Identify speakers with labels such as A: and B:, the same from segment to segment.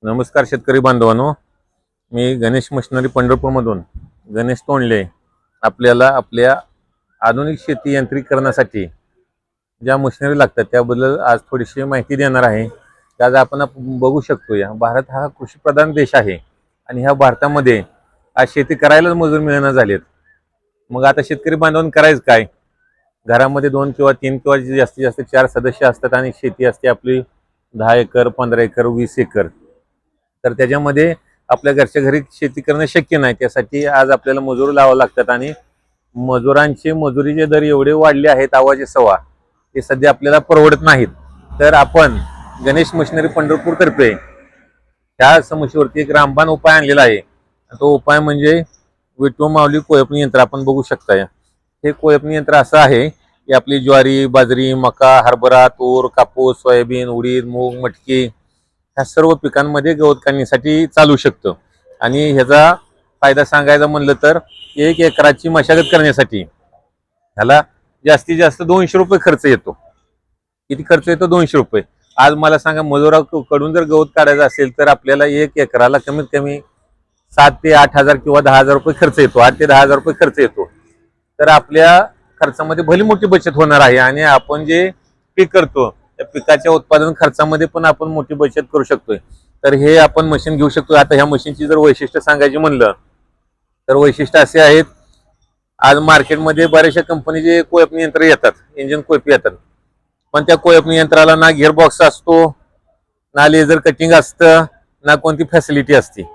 A: नमस्कार शेतकरी बांधवांनो, मी गणेश मशिनरी पंढरपूरमधून गणेश तोंडले आपल्याला आपल्या आधुनिक शेती यांत्रिकीकरणासाठी ज्या मशिनरी लागतात त्याबद्दल आज थोडीशी माहिती देणार आहे. आज आपण बघू शकतो या भारत हा कृषीप्रधान देश आहे आणि ह्या भारतामध्ये आज शेती करायलाच मजूर मिळेना झालेत. मग आता शेतकरी बांधवांनी करायचं काय? घरामध्ये 2 किंवा 3 किंवा जास्तीत जास्त 4 सदस्य असतात आणि शेती असते आपली 10 एकर, 15 एकर, 20 एकर. तर त्याच्यामध्ये आपल्या घरच्या घरी शेती करणं शक्य नाही. त्यासाठी आज आपल्याला मजूर लावावं लागतात आणि मजुरांचे मजुरीचे दर एवढे वाढले आहेत आवाजे सवा, ते सध्या आपल्याला परवडत नाहीत. तर आपण गणेश मशिनरी पंढरपूर तर्फे त्या समस्येवरती एक रामबाण उपाय आणलेला आहे. तो उपाय म्हणजे विटो माऊली कोळपणी यंत्र. आपण बघू शकता हे कोळपणी यंत्र असं आहे की आपली ज्वारी, बाजरी, मका, हरभरा, तूर, कापूस, सोयाबीन, उडीद, मूग, मटकी ह्या सर्व पिकांमध्ये गवत काढण्यासाठी चालू शकतं. आणि ह्याचा फायदा सांगायचा म्हणलं तर 1 एकराची मशागत करण्यासाठी ह्याला जास्तीत जास्त 200 रुपये खर्च येतो. किती खर्च येतो? 200 रुपये. आज मला सांगा, मजुराकडून जर गवत काढायचं असेल तर आपल्याला 1 एकराला कमीत कमी 7 ते 8 हजार किंवा 10 हजार रुपये खर्च येतो. 8 ते 10 हजार रुपये खर्च येतो. तर आपल्या खर्चामध्ये भली मोठी बचत होणार आहे आणि आपण जे पीक करतो त्या पिकाच्या उत्पादन खर्चामध्ये पण आपण मोठी बचत करू शकतोय. तर हे आपण मशीन घेऊ शकतो. आता ह्या मशीनची जर वैशिष्ट्य सांगायची म्हणलं तर वैशिष्ट्य असे आहेत. आज मार्केटमध्ये बऱ्याचशा कंपनीचे कोळपणी यंत्र येतात, इंजिन कोळपी येतात, पण त्या कोळपणी यंत्राला ना गिअरबॉक्स असतो, ना लेझर कटिंग असतं, ना कोणती फॅसिलिटी असते.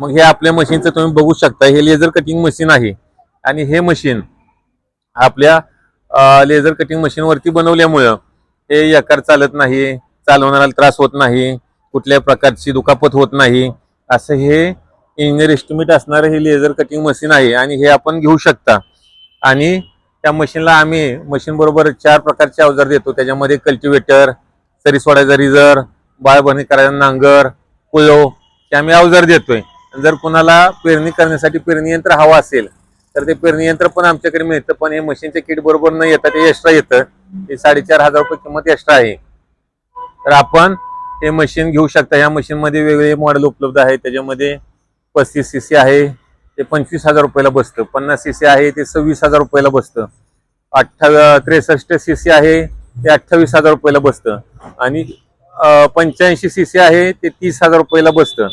A: मग हे आपल्या मशीनचं तुम्ही बघू शकता, हे लेझर कटिंग मशीन आहे आणि हे मशीन आपल्या लेझर कटिंग मशीनवरती बनवल्यामुळं हे एकार चालत नाही, चालवणाऱ्याला त्रास होत नाही, कुठल्याही प्रकारची दुखापत होत नाही. असं हे इंजिनियर एस्टिमेट असणारं हे लेझर कटिंग मशीन आहे आणि हे आपण घेऊ शकता. आणि त्या मशीनला आम्ही मशीन बरोबर 4 प्रकारचे अवजार देतो. त्याच्यामध्ये कल्टिवेटर, सरी सोडायचा रिझर, बाळभरणी करायचा नांगर, कुळो हे आम्ही अवजार देतोय. जर कुणाला पेरणी करण्यासाठी पेरणी यंत्र हवा असेल तर ते पेरणी यंत्र पण आमच्याकडे मिळतं, पण हे मशीनचे किट बरोबर न येतं, ते एक्स्ट्रा येतं. ते 4,500 रुपये किंमत एक्स्ट्रा आहे. तर आपण हे मशीन घेऊ शकता. या मशीन मध्ये वेगवेगळे मॉडेल उपलब्ध आहेत. त्याच्यामध्ये 35 सीसी आहे, ते 25,000 रुपयाला बसतं. 50 सीसी आहे, ते 26,000 रुपयाला बसतं. 63 सीसी आहे, ते 28,000 रुपयाला बसतं. आणि 85 सीसी आहे, ते 30,000 रुपयाला बसतं.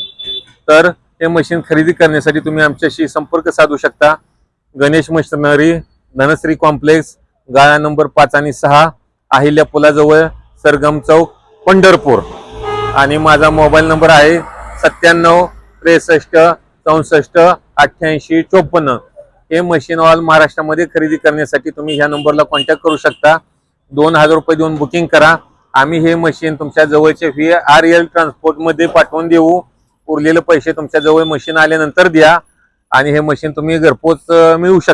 A: तर हे मशीन खरेदी करण्यासाठी तुम्ही आमच्याशी संपर्क साधू शकता. गणेश मशिनरी, धनश्री कॉम्प्लेक्स, गाळा नंबर 5 आणि 6, अहिल्या पुलाजवळ, सरगम चौक, पंढरपूर. आणि माझा मोबाईल नंबर आहे 97 63 64 88 54. हे मशीन ऑल महाराष्ट्रामध्ये खरेदी करण्यासाठी तुम्ही ह्या नंबरला कॉन्टॅक्ट करू शकता. 2,000 रुपये देऊन बुकिंग करा. आम्ही हे मशीन तुमच्या जवळच्या VRL ट्रान्सपोर्टमध्ये पाठवून देऊ. उरलेले पैसे तुमच्या जवळ मशीन आल्यानंतर द्या आणि हे मशीन तुम्ही घरपोच मिळवू शकता.